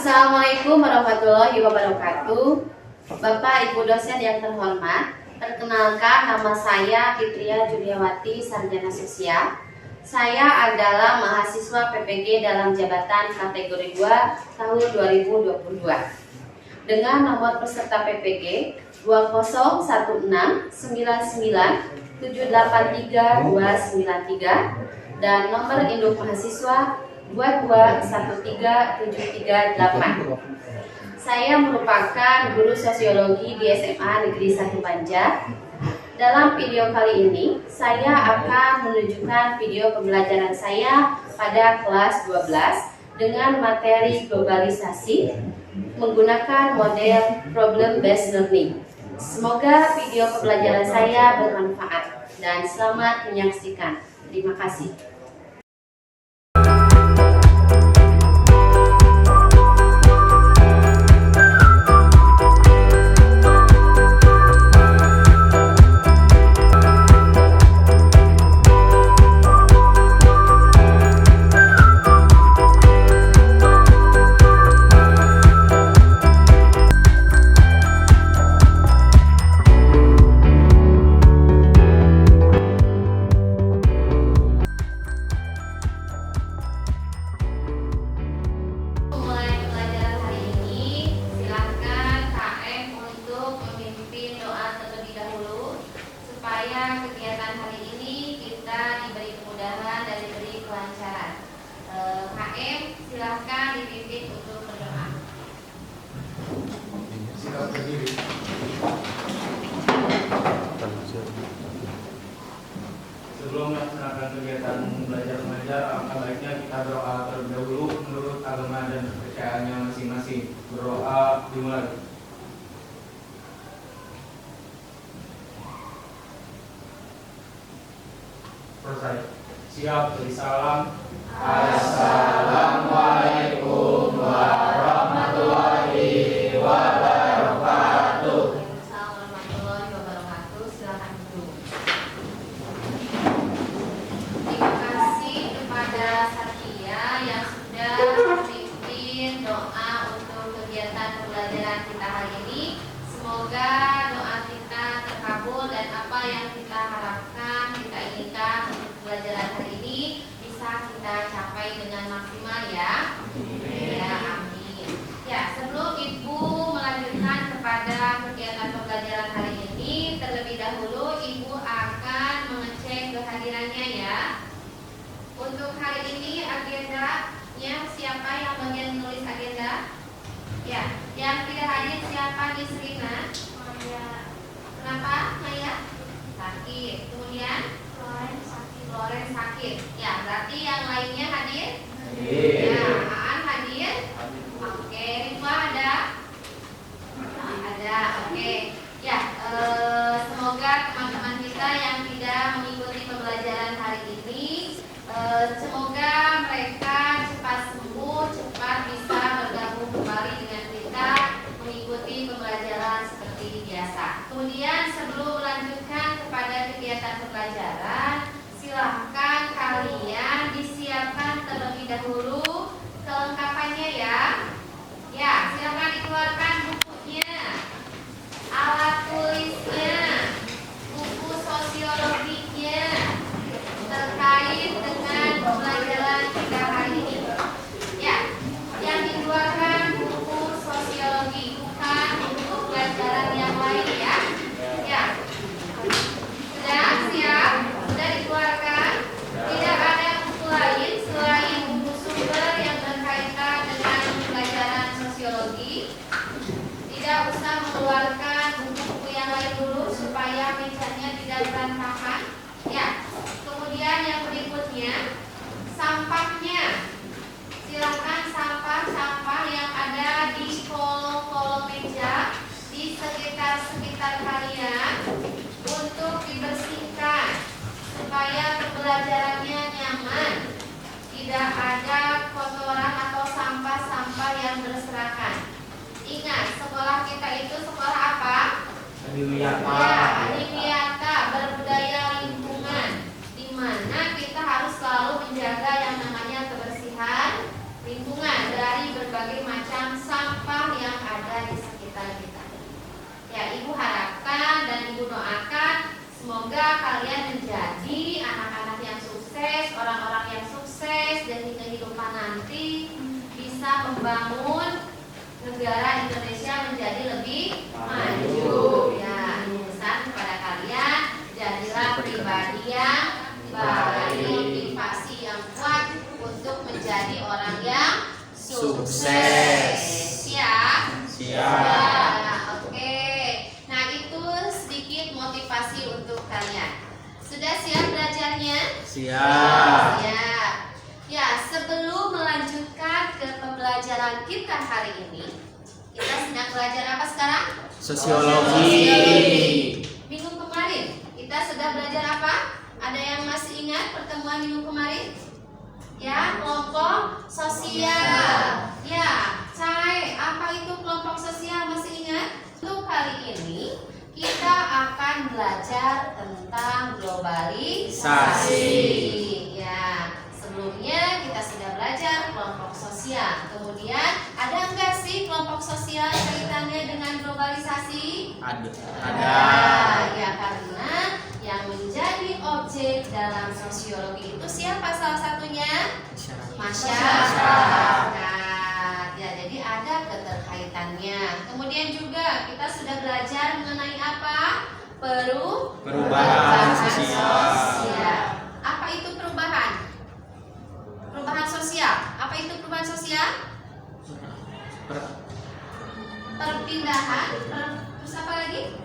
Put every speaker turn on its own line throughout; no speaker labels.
Assalamualaikum warahmatullahi wabarakatuh. Bapak Ibu dosen yang terhormat, perkenalkan nama saya Fitria Juliawati, sarjana sosial. Saya adalah mahasiswa PPG dalam jabatan kategori 2 tahun 2022. Dengan nomor peserta PPG 20199783293 dan nomor induk mahasiswa 2213738. Saya merupakan guru sosiologi di SMA Negeri 1 Banjar. Dalam video kali ini, saya akan menunjukkan video pembelajaran saya pada kelas 12 dengan materi globalisasi menggunakan model problem based learning. Semoga video pembelajaran saya bermanfaat dan selamat menyaksikan. Terima kasih. Kegiatan hari ini kita diberi kemudahan dan diberi kelancaran. KM silahkan dipimpin untuk berdoa.
Silakan berdiri. Sebelum melaksanakan kegiatan belajar mengajar, alangkah baiknya kita berdoa terlebih dahulu menurut agama dan kepercayaannya masing-masing. Berdoa dimulai. Selesai. Siap, beri salam. Assalamualaikum warahmatullahi wabarakatuh.
Waalaikumsalam warahmatullahi wabarakatuh. Silakan duduk. Terima kasih kepada Satya yang sudah memimpin doa untuk kegiatan pembelajaran kita hari ini. Semoga doa kita terkabul dan apa yang kita harapkan, kita inginkan untuk pembelajaran hari ini bisa kita capai dengan maksimal ya. Ya, amin. Ya, sebelum Ibu melanjutkan kepada kegiatan pembelajaran hari ini, terlebih dahulu Ibu akan mengecek kehadirannya ya. Untuk hari ini agendanya siapa yang bagian menulis agenda? Ya, yang tidak hadir siapa di Serina? Maya. Kenapa Maya? Sakit. Kemudian Loren sakit. Ya, berarti yang lainnya hadir? Ya, Aan hadir? Oke, Ridwa ada? Ada, oke. Ya, semoga teman-teman kita yang tidak mengikuti pembelajaran hari ini, semoga mereka cepat sembuh, cepat bisa bergabung kembali dengan kita mengikuti pembelajaran seperti biasa. Kemudian sebelum melanjutkan kepada kegiatan pembelajaran, silahkan kalian disiapkan terlebih dahulu kelengkapannya ya. Ya, silahkan dikeluarkan bukunya, alat tulisnya, buku sosiologinya terkait dengan pembelajaran kita hari ini. Ya, yang dikeluarkan buku sosiologi, bukan buku pelajaran yang lain ya. Ya, sudah siap? Sudah dikeluarkan? Tidak ada buku lain selain buku sumber yang berkaitan dengan pelajaran sosiologi. Tidak usah mengeluarkan buku-buku yang lain dulu supaya mejanya tidak berantakan. Ya. Kemudian yang berikutnya, sampahnya. Silakan sampah-sampah yang ada di kolom-kolom meja di sekitar kalian untuk dibersihkan supaya pembelajarannya nyaman. Tidak ada kotoran atau sampah-sampah yang berserakan. Ingat, sekolah kita itu sekolah apa?
Adiwiyata.
Ya, Adiwiyata, berbudaya lingkungan, di mana kita harus selalu menjaga yang namanya kebersihan lingkungan dari berbagai berbagai macam sampah yang ada di sekitar kita. Ya, Ibu harapkan dan Ibu doakan semoga kalian menjadi anak-anak yang sukses, orang-orang yang sukses, dan di kehidupan nanti bisa membangun negara Indonesia menjadi lebih maju. Ya, ini pesan kepada kalian, jadilah pribadi yang baik, motivasi yang kuat untuk menjadi orang yang sukses. Siap?
Siap.
Oke. Nah, itu sedikit motivasi untuk kalian. Sudah siap belajarnya?
Siap.
Siap. Ya, sebelum melanjutkan ke pembelajaran kita hari ini, kita sedang belajar apa sekarang?
Sosiologi.
Minggu kemarin kita sudah belajar apa? Ada yang masih ingat pertemuan minggu kemarin? Ya, kelompok sosial. Ya, Cai, apa itu kelompok sosial? Masih ingat? Untuk kali ini kita akan belajar tentang globalisasi. Ya, sebelumnya kita sudah belajar kelompok sosial. Kemudian ada enggak sih kelompok sosial kaitannya dengan globalisasi?
Ada.
Ya, karena yang menjadi objek dalam sosiologi itu siapa salah satunya? Masyarakat. Ya, jadi ada keterkaitannya. Kemudian juga kita sudah belajar mengenai apa?
Perubahan sosial.
Apa itu perubahan? Perubahan sosial. Apa itu perubahan sosial? Perpindahan, terus apa lagi?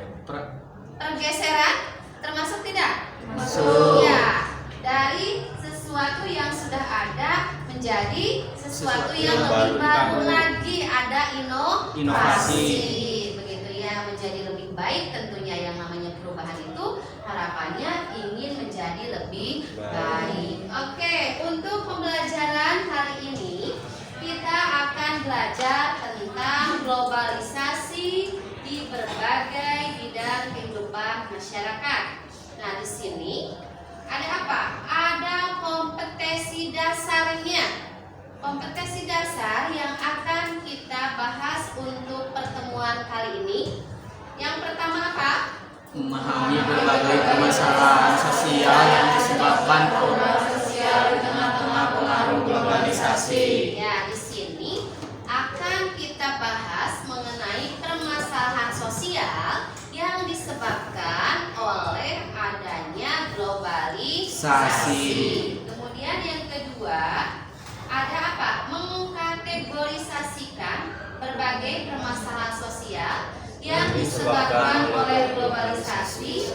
Pergeseran, termasuk tidak?
Masuk.
Ya, dari sesuatu yang sudah ada menjadi sesuatu yang lebih baru lagi, ada inovasi. Begitu ya, menjadi lebih baik tentunya. Yang namanya perubahan itu harapannya ingin menjadi lebih baik. Oke, untuk pembelajaran hari ini kita akan belajar tentang globalisasi di berbagai bidang kehidupan masyarakat. Nah, di sini ada apa? Ada kompetensi dasarnya. Kompetensi dasar yang akan kita bahas untuk pertemuan kali ini. Yang pertama apa?
Memahami berbagai permasalahan sosial yang disebabkan di tengah-tengah pengaruh globalisasi.
Ya, di sini akan kita bahas mengenai permasalahan sosial yang disebabkan oleh adanya globalisasi. Kemudian yang kedua, ada apa? Mengkategorisasikan berbagai permasalahan sosial yang disebabkan oleh globalisasi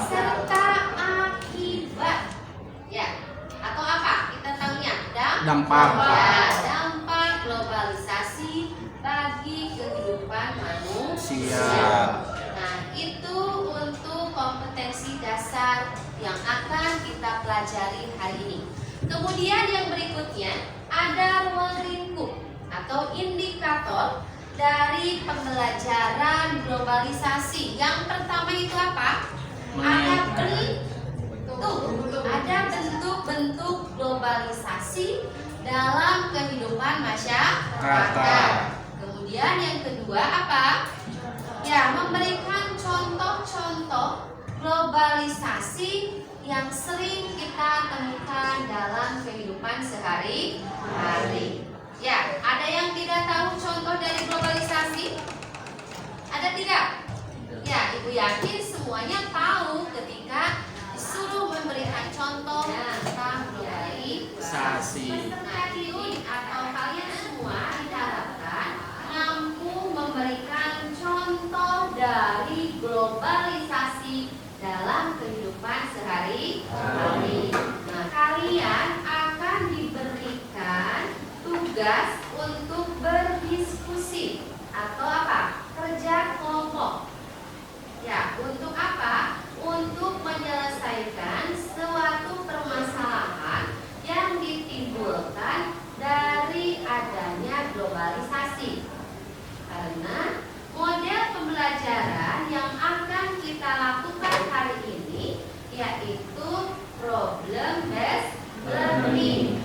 serta akibat. Ya, atau apa? Kita tahunya
Dampak.
Ya, dampak globalisasi bagi kehidupan manusia. Nah, itu untuk kompetensi dasar yang akan kita pelajari hari ini. Kemudian yang berikutnya ada ruang lingkup atau indikator dari pembelajaran globalisasi. Yang pertama itu apa? Ada bentuk-bentuk globalisasi dalam kehidupan masyarakat. Kemudian yang kedua apa? Ya, memberikan contoh-contoh globalisasi yang sering kita temukan dalam kehidupan sehari-hari. Ya, ada yang tidak tahu contoh dari globalisasi? Ada tidak? Ya, Ibu yakin semuanya tahu ketika disuruh memberikan contoh tentang globalisasi. Nah, ini atau kalian semua diharapkan mampu memberikan contoh dari globalisasi dalam kehidupan sehari-hari. Nah, kalian akan diberikan tugas untuk berdiskusi atau apa? Kerja kelompok. Ya, untuk apa? Untuk menyelesaikan suatu permasalahan yang ditimbulkan dari adanya globalisasi. Karena model pembelajaran yang akan kita lakukan hari ini yaitu problem based learning.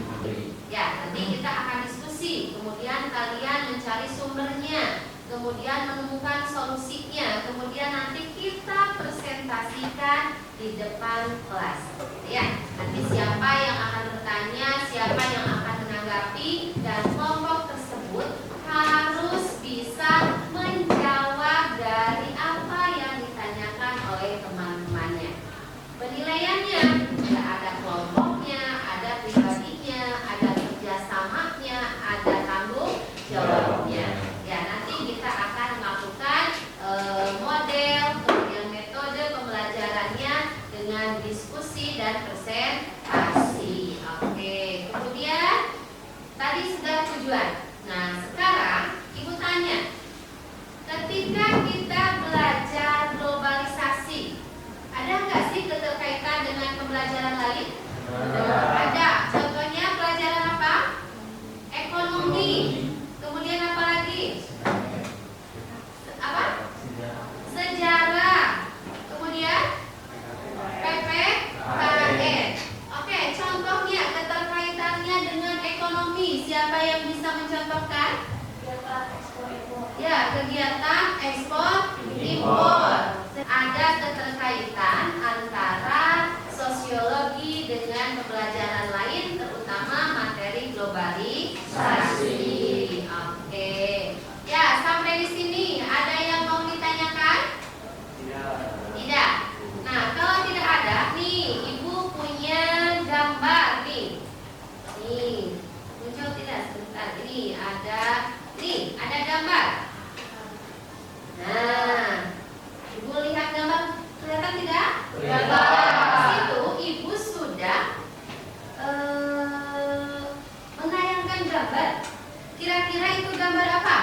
Ya, nanti kita akan diskusi. Kemudian kalian kemudian menemukan solusinya, kemudian nanti kita presentasikan di depan kelas. Ya, nanti siapa yang akan bertanya, siapa yang akan menanggapi, dan kelompok tersebut harus bisa menjawab dari apa yang ditanyakan oleh teman-temannya. Penilaiannya, ya ada kelompoknya, ada pribadinya, ada kerjasamanya, ada tanggung jawabnya. Ya, nanti kita akan melakukan model, kemudian metode pembelajarannya dengan diskusi dan presentasi. Oke, kemudian tadi sudah tujuan. Nah, sekarang Ibu tanya, ketika kita belajar globalisasi, ada nggak sih keterkaitan dengan pembelajaran lain? Ada. Contohnya pelajaran apa? Ekonomi. Kemudian apa lagi? Apa? Sejarah. Kemudian PPKN. Oke, contohnya keterkaitannya dengan ekonomi. Siapa yang bisa mencontohkan? Ya, kegiatan ekspor impor. Ada keterkaitan antara sosiologi dengan pembelajaran lain, terutama materi globalisasi. Oke. Ya, sampai di sini ada yang mau ditanyakan? Tidak. Nah, kalau tidak ada, nih Ibu punya gambar nih. Nih, muncul tidak sebentar. Ini ada gambar. Nah, Ibu lihat gambar, kelihatan tidak? Di situ Ibu sudah menayangkan gambar. Kira-kira itu gambar apa?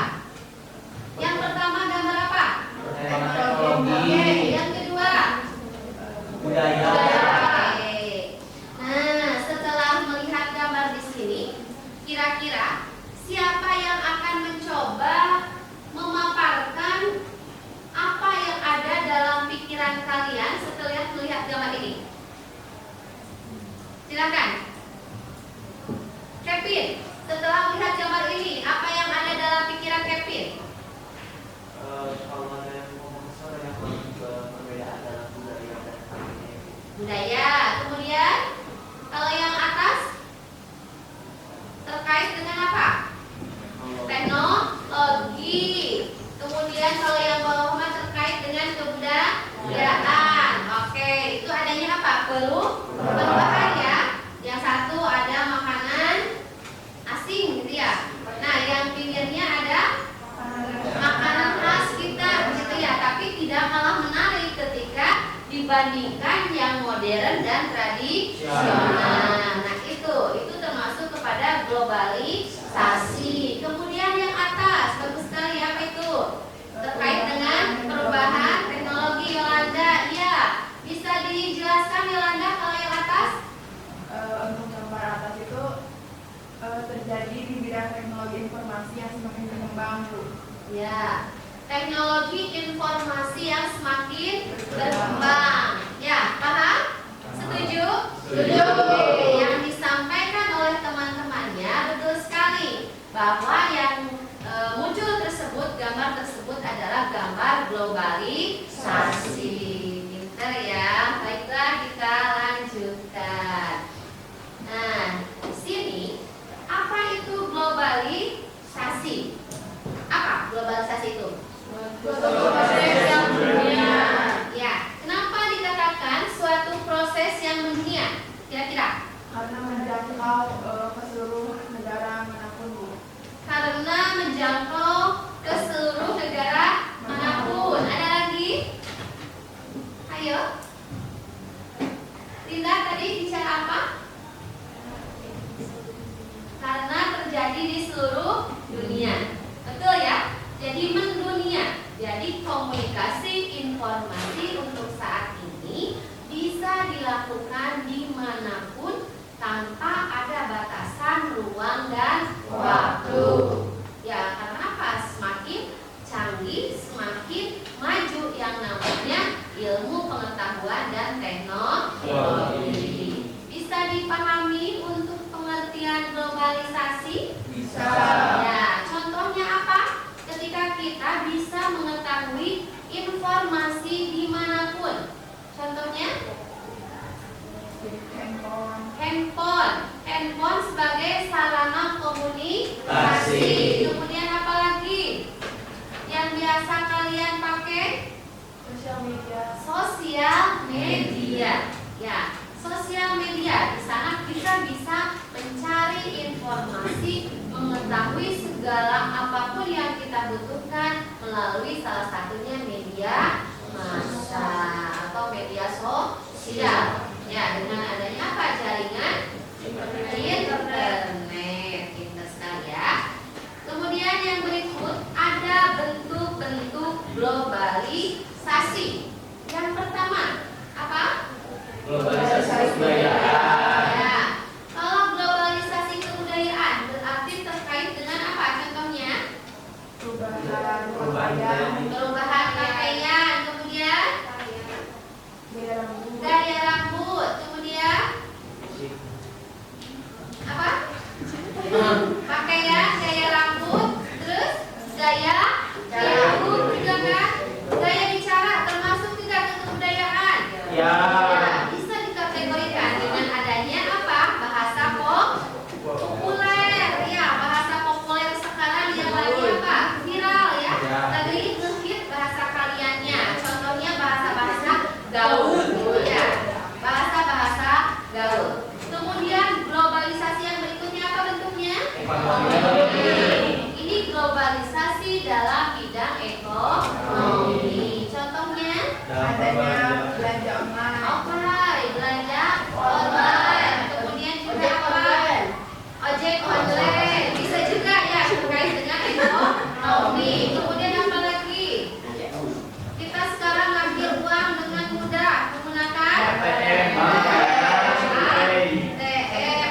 Yang pertama gambar apa? Oke, yang kedua
Budaya.
Oke. Nah, setelah melihat gambar di sini, kira-kira siapa yang akan mencoba memaparkan apa yang ada dalam pikiran kalian setelah melihat gambar ini? Silakan. Kevin, setelah melihat gambar ini, apa yang ada dalam pikiran Kevin?
Kalau ada yang ngomong soal yang perbedaan dalam budaya dan budaya.
Budaya. Kemudian kalau yang atas terkait dengan apa? Teknologi. Kemudian kalau yang bawah terkait dengan kebudayaan. Oke, itu adanya apa? Perubahan ya. Yang satu ada makanan asing gitu ya. Nah, yang pinggirnya ada makanan khas kita gitu ya, tapi tidak kalah menarik ketika dibandingkan yang modern dan tradisional. Nah, itu termasuk kepada globalisasi. Kemudian yang atas, bagus sekali, apa itu? Terkait dengan perubahan teknologi. Yolanda, ya, bisa dijelaskan Yolanda kalau yang atas?
Untuk gambar atas itu terjadi di bidang teknologi informasi yang semakin berkembang, Bu.
Ya, teknologi informasi yang semakin berkembang. Ya, paham? Setuju?
Setuju.
Oke, yang disampaikan oleh teman-temannya betul sekali bahwa yang muncul tersebut, gambar tersebut adalah gambar globalisasi. Pinter ya. Baiklah, kita lanjutkan. Nah, di sini apa itu globalisasi? Apa globalisasi itu?
Proses yang dunia.
Ya, kenapa dikatakan suatu proses yang mendunia? Kira-kira?
Karena menjangkau ke seluruh negara manapun, Bu.
Karena menjangkau ke seluruh negara manapun. Ada lagi? Ayo. Linda tadi bicara apa? Karena terjadi di seluruh dunia. Betul ya? Jadi mendunia. Jadi komunikasi informasi untuk saat ini bisa dilakukan dimanapun tanpa ada batasan ruang dan waktu. Ya, karena apa? handphone sebagai sarana komunikasi. Kemudian apa lagi yang biasa kalian pakai?
Sosial media.
Sosial media. Ya, sosial media. Di sana kita bisa mencari informasi, mengetahui segala apapun yang kita butuhkan melalui salah satunya media massa atau media sosial. Ya, dengan adanya apa? Jaringan internet. Pintar sekali ya. Kemudian yang berikut ada bentuk-bentuk globalisasi. Yang pertama apa?
Globalisasi kebudayaan.
Ya. Kalau globalisasi kebudayaan berarti terkait dengan apa? Contohnya? Perubahan pakaian, kemudian gaya rambut, kemudian apa? Pakaian, gaya rambut, terus gaya rambut juga kan? Gaya bicara termasuk juga ke kebudayaan.
Ya.
Bisa dikategorikan dengan adanya apa? Bahasa populer, ya, bahasa populer sekarang yang lagi apa? Viral ya. Lagi ngehit bahasa kaliannya. Contohnya bahasa-bahasa gaul, ya. Bahasa-bahasa gaul. Kemudian globalisasi yang berikutnya apa bentuknya? Ini globalisasi dalam bidang ekonomi. Contohnya?
Adanya belanja online.
Offline, belanja online. Kemudian juga apa? Ojek online. Bisa juga ya terkait dengan ekonomi. Kemudian apa lagi? Kita sekarang ngambil uang dengan mudah menggunakan ATM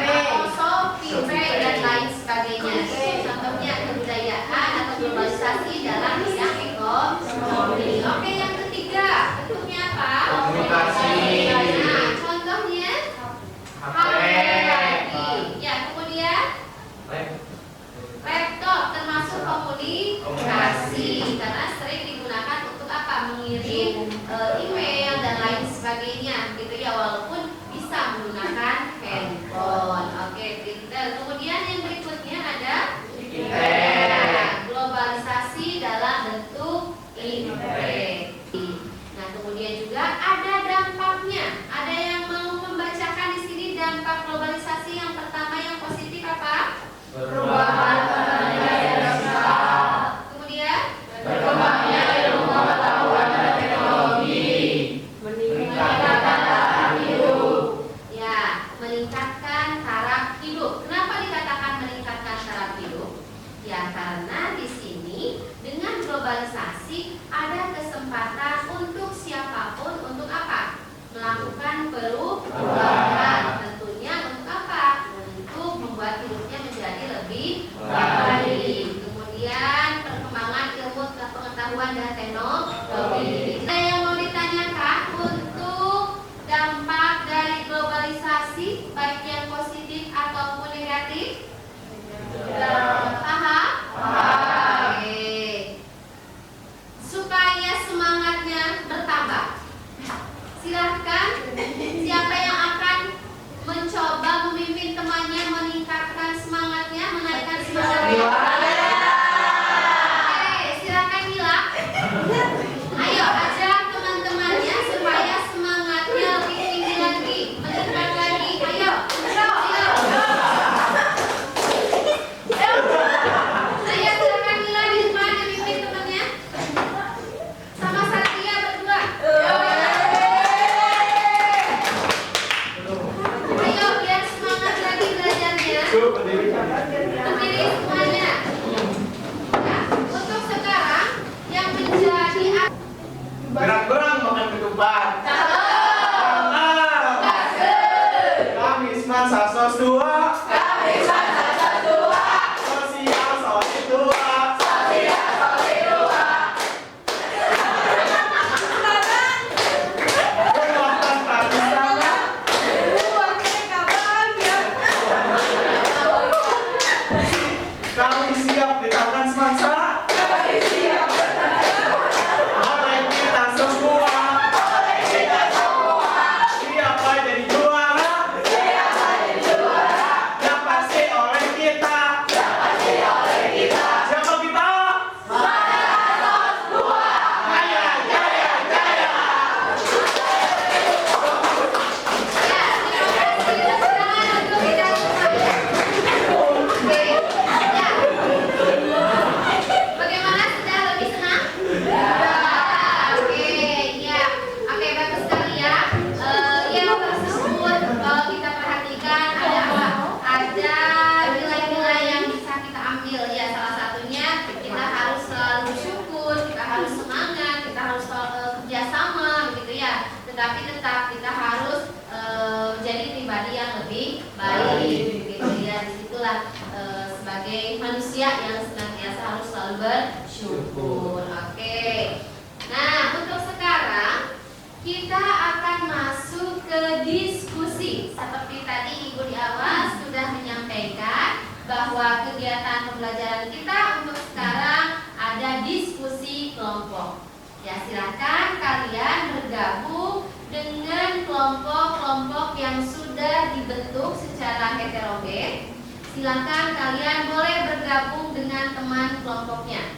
atau Shopee Pay dan lain sebagainya. Itu contohnya kebudayaan atau globalisasi dalam bidang ekonomi. Oke, yang ketiga bentuknya apa?
Komunikasi.
Nah, contohnya HP lagi. Ya, kemudian laptop termasuk komunikasi karena sering digunakan untuk apa? Mengirim email dan lain sebagainya, gitu ya, walaupun bisa menggunakan handphone. Oke, printer. Kemudian yang berikutnya ada globalisasi dalam bentuk internet. Nah, kemudian juga ada dampaknya. Ada yang mau membacakan di sini dampak globalisasi yang pertama yang positif apa?
Perubahan
Kemudian
Berkembangnya ilmu pengetahuan dan teknologi. Meningkatkan taraf hidup.
ya, meningkatkan taraf hidup. Kenapa dikatakan meningkatkan taraf hidup? Ya, karena di sini dengan globalisasi ada kesempatan untuk siapapun untuk apa? Melakukan perubahan. Tentunya untuk apa? Untuk membuat hidupnya menjadi lebih baik. Kemudian perkembangan ilmu pengetahuan dan teknologi. Ada yang mau ditanyakan untuk dampak dari globalisasi, baik yang positif ataupun negatif? Paham? Oke. Supaya semangatnya bertambah, silahkan siapa yang akan bersyukur. Oke. Nah, untuk sekarang kita akan masuk ke diskusi. Seperti tadi Ibu di awal sudah menyampaikan bahwa kegiatan pembelajaran kita untuk sekarang ada diskusi kelompok. Ya, silakan kalian bergabung dengan kelompok-kelompok yang sudah dibentuk secara heterogen. Silakan kalian boleh bergabung dengan teman kelompoknya.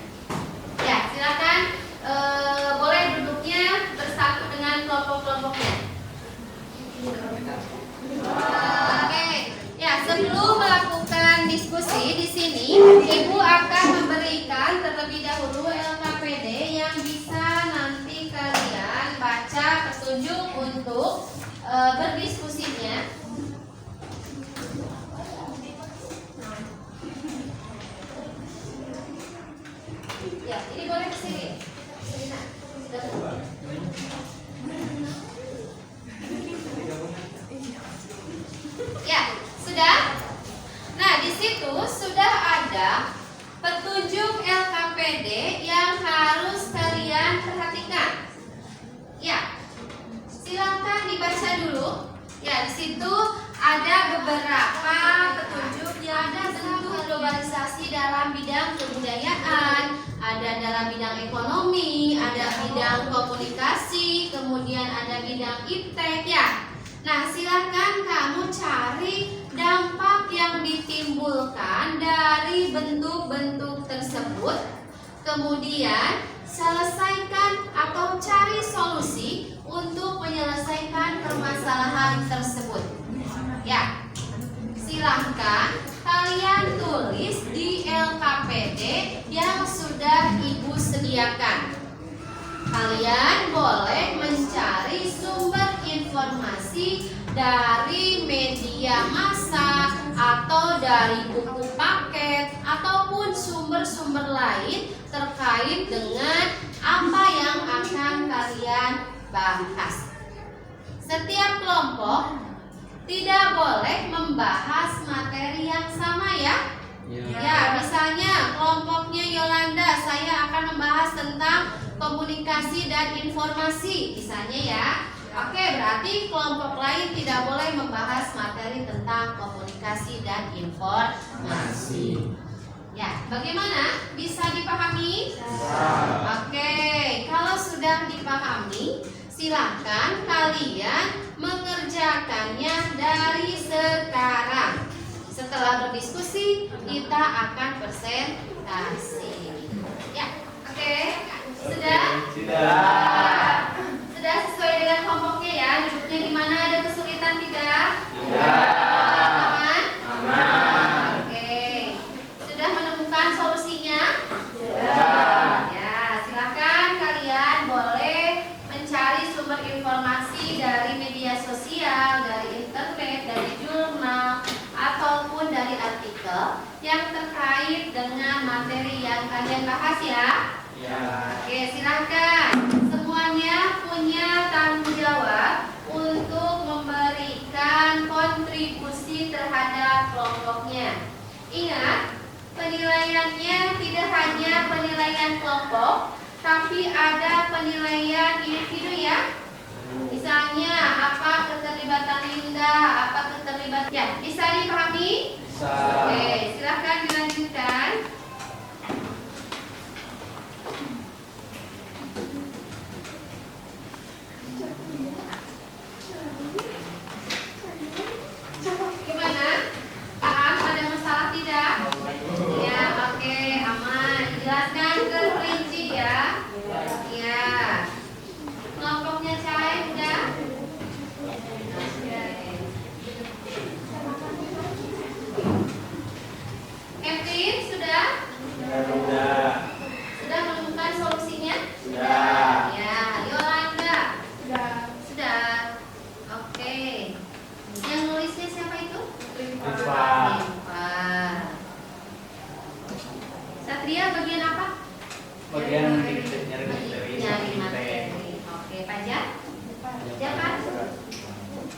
Ya, silakan boleh duduknya bersatu dengan kelompok-kelompoknya. Oke. Ya, sebelum melakukan diskusi di sini, Ibu akan memberikan terlebih dahulu LKPD yang bisa nanti kalian baca petunjuk untuk berdiskusinya. Ya, ini boleh ke sini. Ya, sudah? Nah, di situ sudah ada petunjuk LKPD yang harus kalian perhatikan. Ya, silakan dibaca dulu. Ya, di situ ada beberapa petunjuk yang ada bentuk globalisasi dalam bidang kebudayaan, ada dalam bidang ekonomi, ada bidang komunikasi, kemudian ada bidang iptek ya. Nah, silakan kamu cari dampak yang ditimbulkan dari bentuk-bentuk tersebut. Kemudian selesaikan atau cari solusi untuk menyelesaikan permasalahan tersebut. Ya, silahkan kalian tulis di LKPD yang sudah Ibu sediakan. Kalian boleh mencari sumber informasi dari media massa atau dari buku paket ataupun sumber-sumber lain terkait dengan apa yang akan kalian bahas. Setiap kelompok tidak boleh membahas materi yang sama ya. Ya, misalnya kelompoknya Yolanda, saya akan membahas tentang komunikasi dan informasi, misalnya ya. Oke, berarti kelompok lain tidak boleh membahas materi tentang komunikasi dan informasi. Ya, bagaimana? Bisa dipahami? Oke, kalau sudah dipahami, silakan kalian mengerjakannya dari sekarang. Setelah berdiskusi, kita akan presentasi. Ya, oke. Sudah? Sudah sesuai dengan kelompoknya ya. Duduknya di mana? Ada kesulitan tidak? Aman? Oke. Sudah menemukan solusinya? Ya, silakan kalian boleh mencari sumber informasi dari media sosial, dari internet, dari jurnal, ataupun dari artikel yang terkait dengan materi yang kalian bahas ya. Oke, silakan. Semuanya punya tanggung jawab untuk memberikan kontribusi terhadap kelompoknya. Ingat, penilaiannya tidak hanya penilaian kelompok, tapi ada penilaian individu ya. Misalnya, apa keterlibatan Linda, apa keterlibatan ya, bisa dipahami? Bisa. Oke, silakan dilanjutkan. Gimana? Paham? Ada masalah tidak? Ya, oke, aman. Jelaskan terperinci ya. Ya. Kelompoknya Cahaya udah? Kevin sudah? Sudah menemukan solusinya?
Sudah.
Ya, Yolanda?
Sudah.
Oke. Yang nulisnya siapa itu?
Limpa.
Satria bagian apa?
Bagian nyari
Nyari materi. Oke, Fajar? Siapa?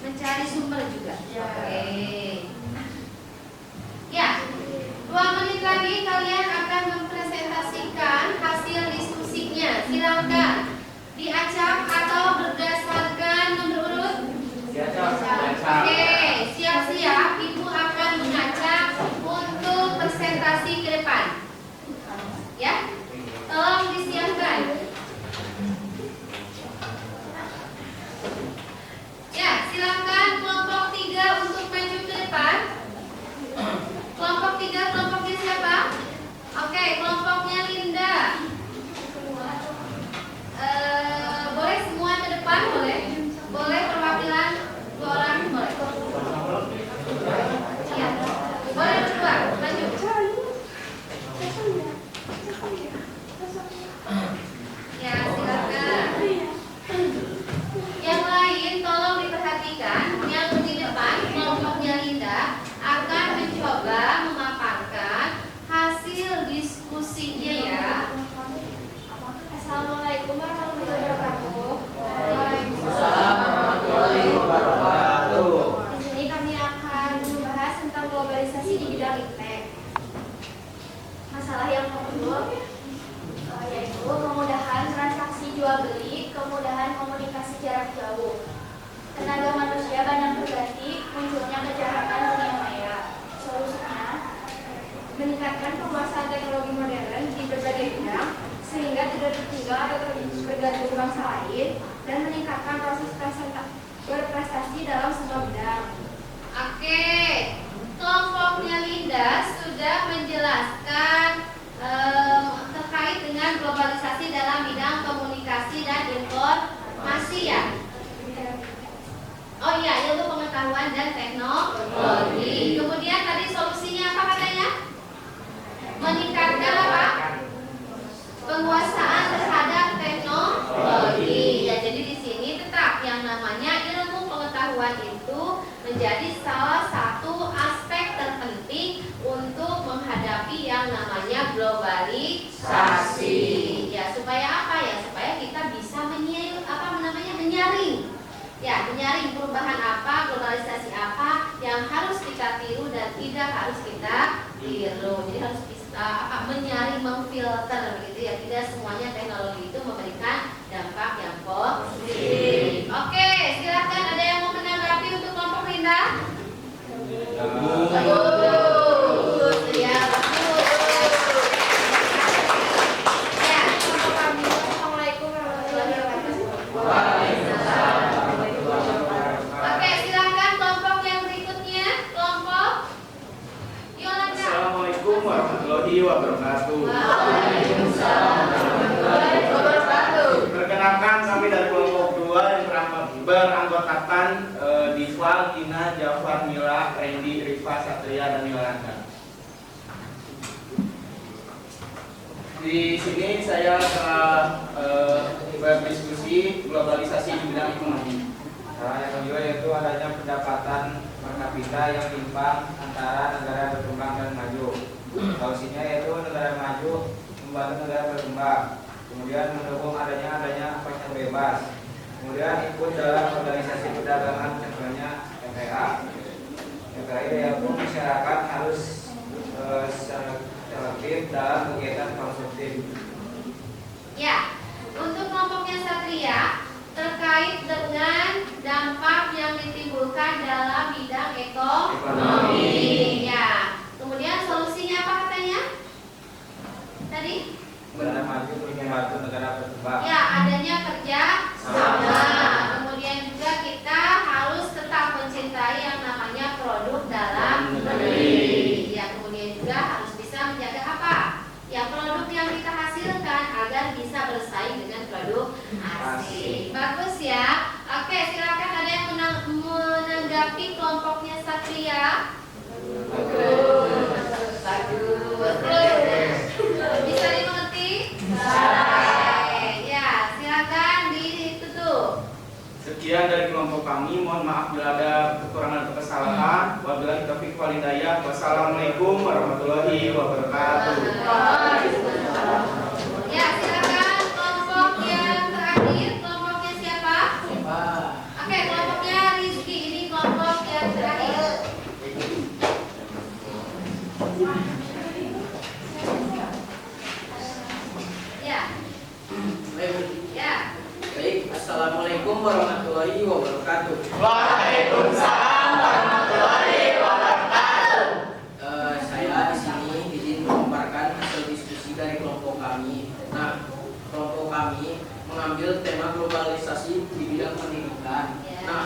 Mencari sumber juga. Oke. Ya, 2 menit lagi kalian akan mempresentasikan
Assalamualaikum warahmatullahi wabarakatuh.
Waalaikumsalam warahmatullahi wabarakatuh.
Di sini kami akan membahas tentang globalisasi di bidang iptek. Masalah yang pertama yaitu kemudahan transaksi jual beli, kemudahan komunikasi jarak jauh. Tenaga manusia banyak berganti, munculnya kejahatan dunia maya. Solusinya meningkatkan penguasaan teknologi modern di berbagai bidang sehingga tidak tertinggal atau bergantung bangsa lain dan meningkatkan proses berprestasi dalam semua bidang.
Oke, kelompoknya Linda sudah menjelaskan terkait dengan globalisasi dalam bidang komunikasi dan informasi ya. Oh iya, ilmu pengetahuan dan teknologi. Kemudian tadi solusinya apa katanya? Meningkatkan apa? Penguasaan terhadap teknologi. Ya, jadi di sini tetap yang namanya ilmu pengetahuan itu menjadi salah satu aspek terpenting untuk menghadapi yang namanya globalisasi. Ya, supaya apa ya? Supaya kita bisa menyaring. Ya, menyaring perubahan apa, globalisasi apa yang harus kita tiru dan tidak harus kita tiru. Jadi harus bisa menyaring, memfilter begitu ya. Tidak semuanya teknologi itu memberikan dampak yang positif. Oke, silakan ada yang mau menanggapi untuk kelompok Linda? Bagus, ya bagus. Ya, kelompok kami.
Assalamualaikum warahmatullahi wabarakatuh.
Waalaikumsalam warahmatullahi wabarakatuh.
Oke, silakan kelompok yang berikutnya, kelompok Yolanda.
Assalamualaikum warahmatullahi wabarakatuh.
Waalaikumsalam warahmatullahi wabarakatuh.
Perkenalkan kami dari kelompok 2 yang beranggotakan Diva, Gina, Jafar, Mila, Randy, Rifa, Satria, dan Yolanda. Di sini saya telah berdiskusi globalisasi di bidang ekonomi.
Yang kedua yaitu adanya pendapatan per kapita yang timpang antara negara berkembang dan maju. Solusinya yaitu negara maju membantu negara berkembang. Kemudian mendukung adanya pasar bebas. Kemudian ikut dalam organisasi perdagangan, contohnya FTA. Yang terakhir yaitu masyarakat harus selektif dalam kegiatan konsumtif.
Ya, untuk kelompoknya Satria terkait dengan dampak yang ditimbulkan dalam bidang ekonomi. Ya, kemudian solusinya apa katanya? Tadi?
Negara maju membantu negara berkembang.
Ya, adanya kerja sama. Kemudian juga kita harus tetap mencintai yang namanya produk dalam negeri. Ya, kemudian juga harus bisa menjaga apa? Ya, produk yang kita hasilkan agar bisa bersaing dengan produk asing. Bagus ya. Oke, silakan ada yang menanggapi kelompoknya Satria. Bagus. Bisa dimengerti? Ya, silakan ditutup.
Sekian dari kelompok kami. Mohon maaf bila ada kekurangan atau kesalahan. Wabillahi taufiq wal hidayah. Wassalamualaikum warahmatullahi wabarakatuh.
Ya, silakan kelompok yang terakhir. Kelompoknya siapa? Oke, kelompoknya Rizky. Ini kelompok yang terakhir. Ya. Ya.
Baik, assalamualaikum warahmatullahi wabarakatuh.
Waalaikumsalam warahmatullahi wabarakatuh.
Saya di sini izin memaparkan hasil diskusi dari kelompok kami. Nah, kelompok kami mengambil tema globalisasi di bidang pendidikan.
Ya.
Nah,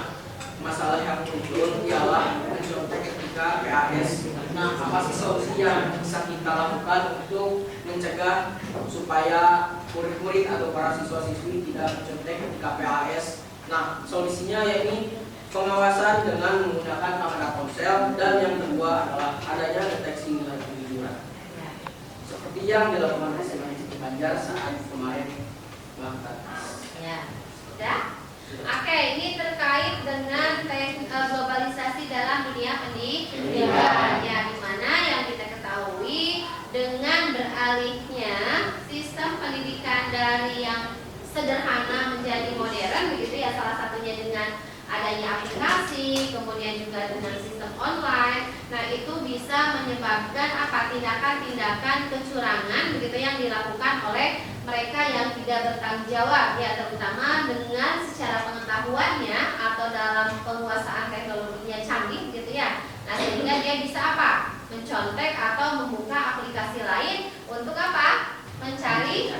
masalah yang muncul ialah mencontoh ketika PAS. Nah, apa sih solusi yang bisa kita lakukan untuk mencegah supaya murid-murid atau para siswa-siswi tidak mencontek ketika PAS? Nah, solusinya yakni pengawasan dengan menggunakan kamera ponsel, dan yang kedua adalah adanya deteksi nilai kejujuran. Seperti yang dilakukan SMA Siti Banjar saat kemarin melakukan tes.
Ya. Sudah? Oke, ini terkait dengan globalisasi dalam dunia pendidikan. Ya, di mana yang kita ketahui dengan beralihnya sistem pendidikan dari yang sederhana menjadi modern begitu ya, salah satunya dengan adanya aplikasi, kemudian juga dengan sistem online. Nah, itu bisa menyebabkan apa? Tindakan-tindakan kecurangan begitu yang dilakukan oleh mereka yang tidak bertanggung jawab ya, terutama dengan secara pengetahuannya atau dalam penguasaan teknologinya canggih gitu ya. Nah, sehingga dia bisa apa? Mencontek atau membuka aplikasi lain untuk apa? Mencari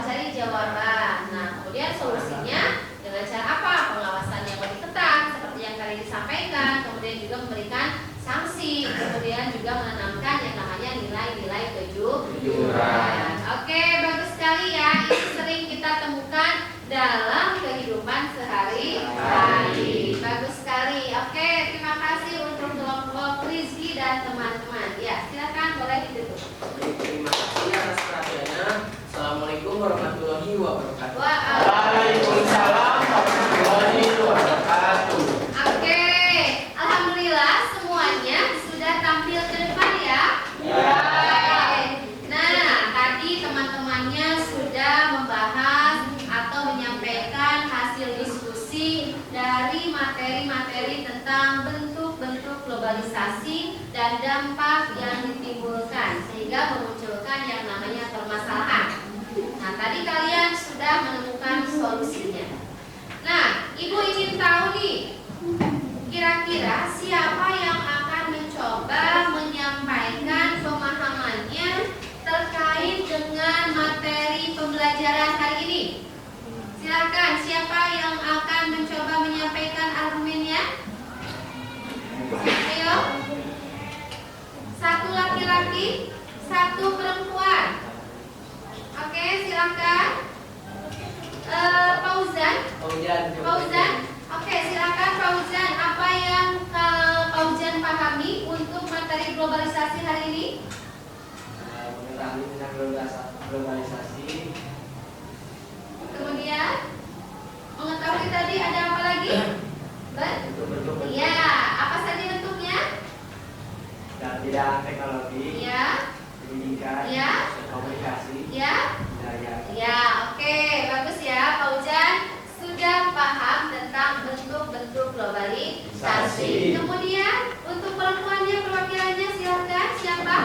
mencari jawaban. Nah, kemudian solusinya dengan cara apa? Pengawasan yang lebih ketat seperti yang tadi disampaikan, kemudian juga memberikan sanksi, kemudian juga menanamkan yang namanya nilai-nilai kejujuran. Oke, bagus sekali ya. Ini sering kita temukan dalam kehidupan sehari-hari. Bagus sekali. Oke, terima kasih untuk kelompok Rizky dan teman-teman. Ya, silakan boleh ditutup.
Terima kasih atas perhatiannya. Assalamualaikum warahmatullahi wabarakatuh.
Waalaikumsalam
warahmatullahi wabarakatuh.
Oke, alhamdulillah semuanya sudah tampil ke depan ya. Nah, tadi teman-temannya sudah membahas atau menyampaikan hasil diskusi dari materi-materi tentang bentuk-bentuk globalisasi dan dampak yang ditimbulkan sehingga memunculkan yang namanya permasalahan. Nah, tadi kalian sudah menemukan solusinya. Nah, Ibu ingin tahu nih, kira-kira siapa yang akan mencoba menyampaikan pemahamannya terkait dengan materi pembelajaran hari ini? Silakan, siapa yang akan mencoba menyampaikan argumennya? Ayo. Satu laki-laki, satu perempuan. Oke, silakan. Fauzan. Oke, silakan Fauzan. Apa yang Fauzan pahami untuk materi globalisasi hari ini?
Mengetahui tentang globalisasi.
Kemudian mengetahui tadi ada apa lagi?
Bentuk-bentuk
Iya, apa saja bentuknya?
dan bidang teknologi,
Iya,
pendidikan,
Iya.
komunikasi,
ya.
budaya.
Ya, oke, bagus ya, Fauzan sudah paham tentang bentuk-bentuk globalisasi. Kemudian untuk perempuannya, perwakilannya silakan, siapa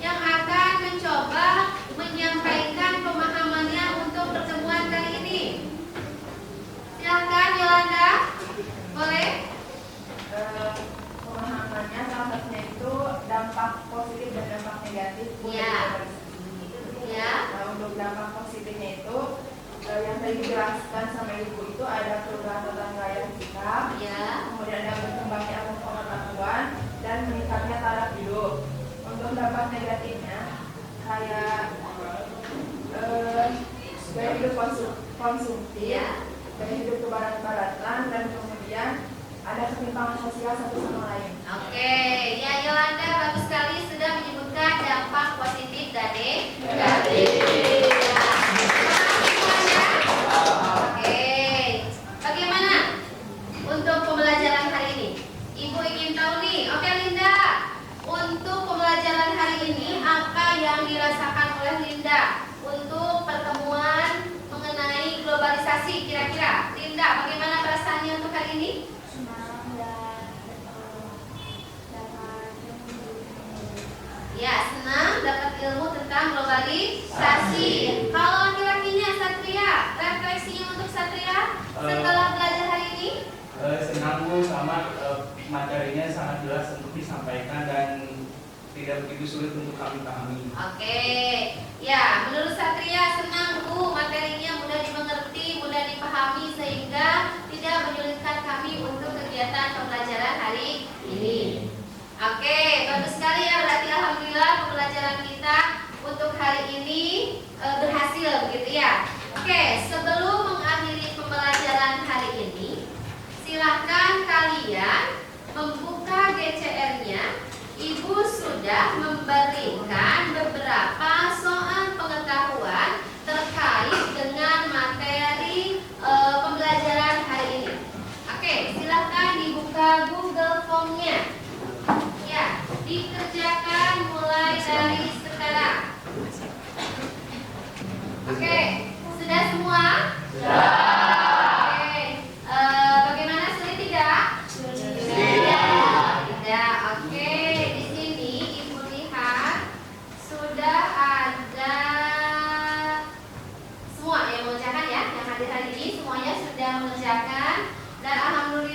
yang akan mencoba menyampaikan pemahamannya untuk pertemuan kali ini? Silakan Yolanda, boleh?
Pemahamannya salah satunya itu dampak positif dan dampak negatif.
Ya. Ya.
Nah, untuk dampak positifnya itu yang tadi dijelaskan sama ibu itu ada perubahan tetangga yang kita,
Ya.
kemudian ada berkembangnya ilmu pengetahuan dan meningkatnya taraf hidup. Untuk dampak negatifnya kayak gaya hidup konsumtif,
Ya.
gaya hidup kebarat-baratan, dan kemudian ada ketimpangan sosial satu sama lain.
Oke, ya Yolanda bagus sekali sudah menyebutkan dampak positif dan negatif. Oke, bagaimana untuk pembelajaran hari ini? Ibu ingin tahu nih. Oke Linda, untuk pembelajaran hari ini apa yang dirasakan oleh Linda untuk pertemuan mengenai globalisasi kira-kira? Linda, bagaimana perasaannya untuk hari ini? Ya, senang dapat ilmu tentang globalisasi. Kalau laki-lakinya Satria, refleksinya untuk Satria setelah belajar hari ini?
Senang Bu, sama materinya sangat jelas untuk disampaikan dan tidak begitu sulit untuk kami pahami.
Oke, ya menurut Satria senang Bu, materinya mudah dimengerti, mudah dipahami sehingga tidak menyulitkan kami untuk kegiatan pembelajaran hari ini. Oke, bagus sekali ya, berarti alhamdulillah pembelajaran kita untuk hari ini berhasil begitu ya. Oke, sebelum mengakhiri pembelajaran hari ini, silakan kalian membuka GCR-nya. Ibu sudah memberikan beberapa soal pengetahuan terkait dengan materi pembelajaran hari ini. Oke, silakan dibuka Google Form-nya. Ya, dikerjakan mulai dari sekarang. Oke, sudah?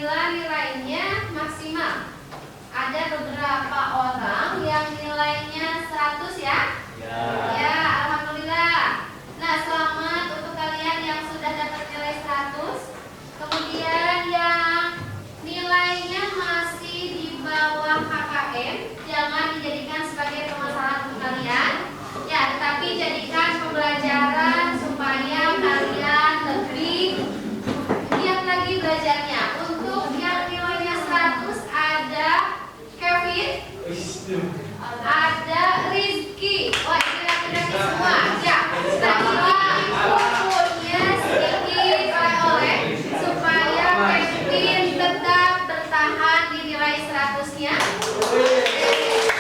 Alhamdulillah nilainya maksimal. Ada beberapa orang yang nilainya 100 ya? Ya, alhamdulillah. Nah, selamat untuk kalian yang sudah dapat nilai 100. Kemudian yang nilainya masih di bawah KKM, jangan dijadikan sebagai permasalahan untuk kalian. Ya, tetapi jadikan pembelajaran supaya kalian lebih giat lagi belajarnya. Untuk yang nilainya 100 ada Kevin, ada Rizky. Wah, ini laki-laki semua. Ya, nah ini bukunya sedikit oleh-oleh supaya Kevin tetap bertahan di nilai 100-nya.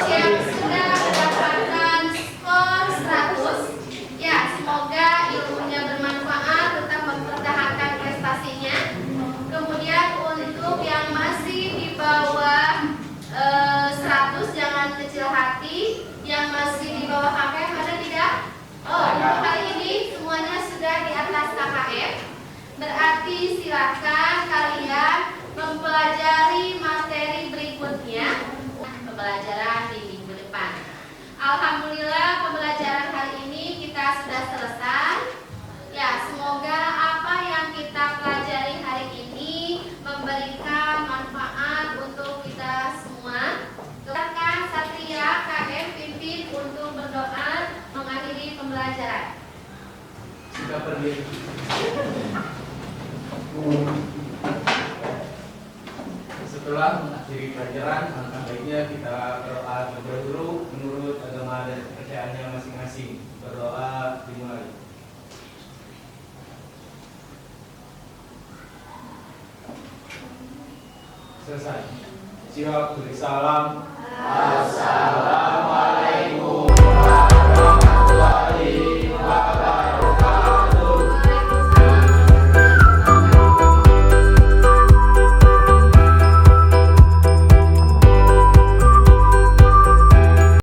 Yang sudah mendapatkan skor 100, ya semoga ilmunya bermanfaat, tetap mempertahankan prestasinya. Kemudian untuk yang masih di bawah 100 jangan kecil hati. Yang masih di bawah KKM ada tidak? Oh, untuk hari ini semuanya sudah di atas KKM. Berarti silakan kalian mempelajari materi berikutnya, pembelajaran di minggu depan. Alhamdulillah pembelajaran hari ini kita sudah selesai. Ya, semoga apa yang kita pelajari hari ini memberikan manfaat untuk kita semua. Silakan Satria KM pimpin untuk berdoa mengakhiri pembelajaran.
Sudah pergi. Setelah mengakhiri pelajaran, maka baiknya kita berdoa terlebih dahulu menurut agama dan kepercayaannya masing-masing. Berdoa dimulai. Selesai. Siap, beri salam. Assalamualaikum.